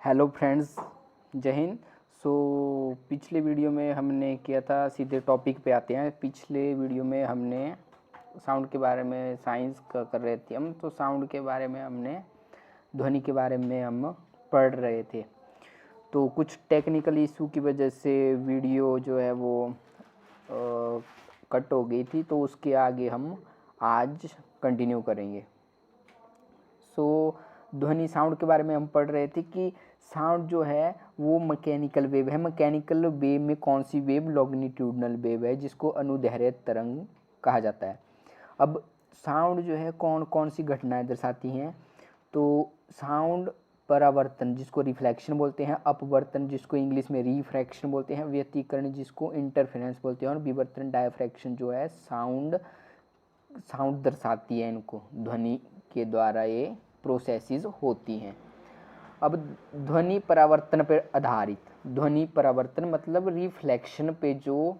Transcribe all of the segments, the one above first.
Hello friends, जय हिंद। पिछले video में हमने किया था, सीधे टॉपिक पे आते हैं। पिछले वीडियो में हमने साउंड के बारे में साइंस का कर रहे थे हम, तो साउंड के बारे में हमने ध्वनि के बारे में हम पढ़ रहे थे। तो कुछ टेक्निकल इशू की वजह से वीडियो जो है वो कट हो गई थी, तो उसके आगे हम आज कंटिन्यू करेंगे। ध्वनि साउंड के बारे में हम पढ़ रहे थे कि साउंड जो है वो मैकेनिकल वेव है। मैकेनिकल वेव में कौन सी वेव? लॉन्गिट्यूडनल वेव है, जिसको अनुदैर्ध्य तरंग कहा जाता है। अब साउंड जो है कौन कौन सी घटनाएं दर्शाती हैं? तो साउंड परावर्तन जिसको रिफ्लेक्शन बोलते हैं, अपवर्तन जिसको इंग्लिश में रिफ्रैक्शन बोलते हैं, व्यतिकरण जिसको इंटरफेरेंस बोलते हैं, और विवर्तन डायफ्रैक्शन जो है साउंड दर्शाती है। इनको ध्वनि के द्वारा ये प्रोसेसेस होती हैं। अब ध्वनि परावर्तन पर आधारित, ध्वनि परावर्तन मतलब रिफ्लेक्शन पे जो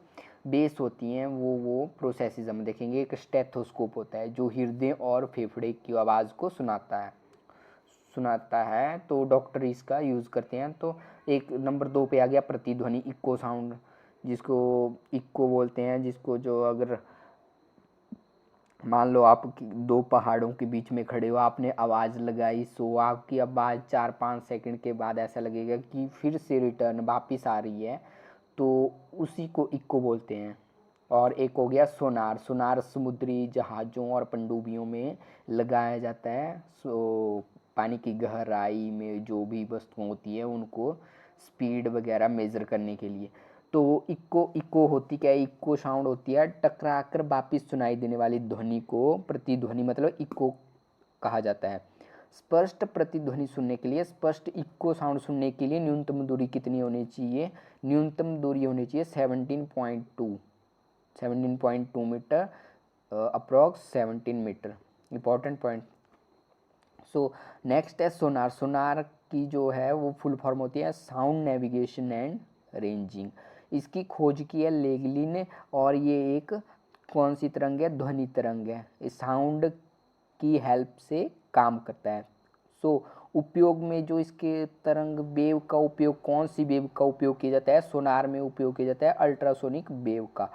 बेस होती हैं वो प्रोसेसेस हम देखेंगे। एक स्टेथोस्कोप होता है जो हृदय और फेफड़े की आवाज़ को सुनाता है, तो डॉक्टर इसका यूज़ करते हैं। तो एक नंबर 2 पे आ गया प्रतिध्वनि, इको साउंड, जिसको इको बोलते हैं। जिसको जो अगर मान लो आप दो पहाड़ों के बीच में खड़े हो, आपने आवाज़ लगाई, सो आपकी आवाज़ 4-5 सेकंड के बाद ऐसा लगेगा कि फिर से रिटर्न वापस आ रही है, तो उसी को इको बोलते हैं। और एक हो गया सोनार। सोनार समुद्री जहाज़ों और पनडुब्बियों में लगाया जाता है। पानी की गहराई में जो भी वस्तुएं होती है उनको स्पीड वगैरह मेज़र करने के लिए। तो इको होती क्या है? इको साउंड होती है टकरा कर वापिस सुनाई देने वाली ध्वनि को प्रतिध्वनि मतलब इको कहा जाता है। स्पष्ट प्रतिध्वनि सुनने के लिए, स्पष्ट इको साउंड सुनने के लिए न्यूनतम दूरी कितनी होनी चाहिए? न्यूनतम दूरी होनी चाहिए 17.2 metre, approx 17 metre. Important point. Next है सोनार। सोनार की जो है वो फुल फॉर्म होती है साउंड नेविगेशन एंड रेंजिंग। इसकी खोज की है लेगली ने, और ये एक कौन सी तरंग है? ध्वनि तरंग है। इस साउंड की हेल्प से काम करता है। उपयोग में जो इसके तरंग वेव का उपयोग, कौन सी वेव का उपयोग किया जाता है? सोनार में उपयोग किया जाता है अल्ट्रासोनिक वेव का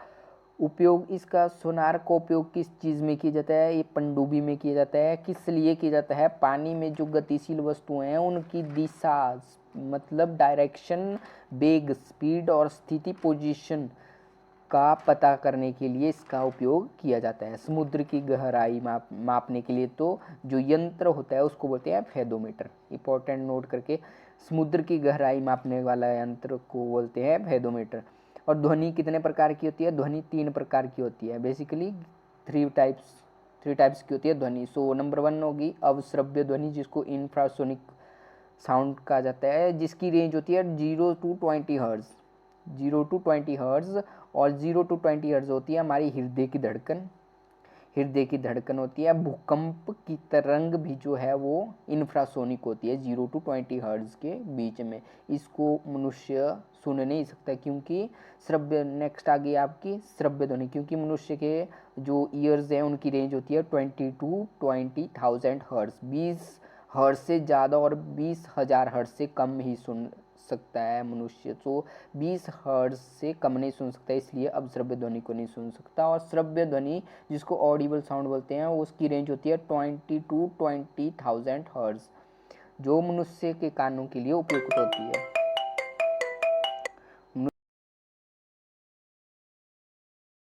उपयोग। इसका सोनार का उपयोग किस चीज़ में किया जाता है? ये पनडुब्बी में किया जाता है। किस लिए किया जाता है? पानी में जो गतिशील वस्तुएं हैं उनकी दिशा मतलब डायरेक्शन, वेग, स्पीड और स्थिति पोजीशन का पता करने के लिए इसका उपयोग किया जाता है। समुद्र की गहराई मापने के लिए तो जो यंत्र होता है उसको बोलते हैं फेदोमीटर। इंपॉर्टेंट नोट करके, समुद्र की गहराई मापने वाला यंत्र को बोलते हैं फेदोमीटर। और ध्वनि कितने प्रकार की होती है? ध्वनि 3 प्रकार की होती है। बेसिकली थ्री टाइप्स की होती है ध्वनि। नंबर 1 होगी अवश्रव्य ध्वनि, जिसको इंफ्रासोनिक साउंड कहा जाता है, जिसकी रेंज होती है 0 to 20 हर्ट्ज। 0 to 20 हर्ट्ज और 0 to 20 हर्ट्ज होती है हमारी हृदय की धड़कन होती है। भूकंप की तरंग भी जो है वो इंफ्रासोनिक होती है 0 to 20 हर्ट्ज के बीच में। इसको मनुष्य सुन नहीं सकता क्योंकि श्रव्य, नेक्स्ट आ गई आपकी श्रव्य ध्वनि, क्योंकि मनुष्य के जो ईयर्स हैं उनकी रेंज होती है 20 to 20,000 हर्ट्ज। 20 हर्ट्ज से ज़्यादा और 20,000 हर्ट्ज से कम ही सुन सकता है मनुष्य। 20 हर्ट्ज से कम नहीं सुन सकता, इसलिए अब श्रव्य ध्वनि को नहीं सुन सकता। और श्रव्य ध्वनि जिसको ऑडिबल साउंड बोलते हैं, उसकी रेंज होती है 20 to 20,000 हर्ट्ज, जो मनुष्य के कानों के लिए उपयुक्त होती है।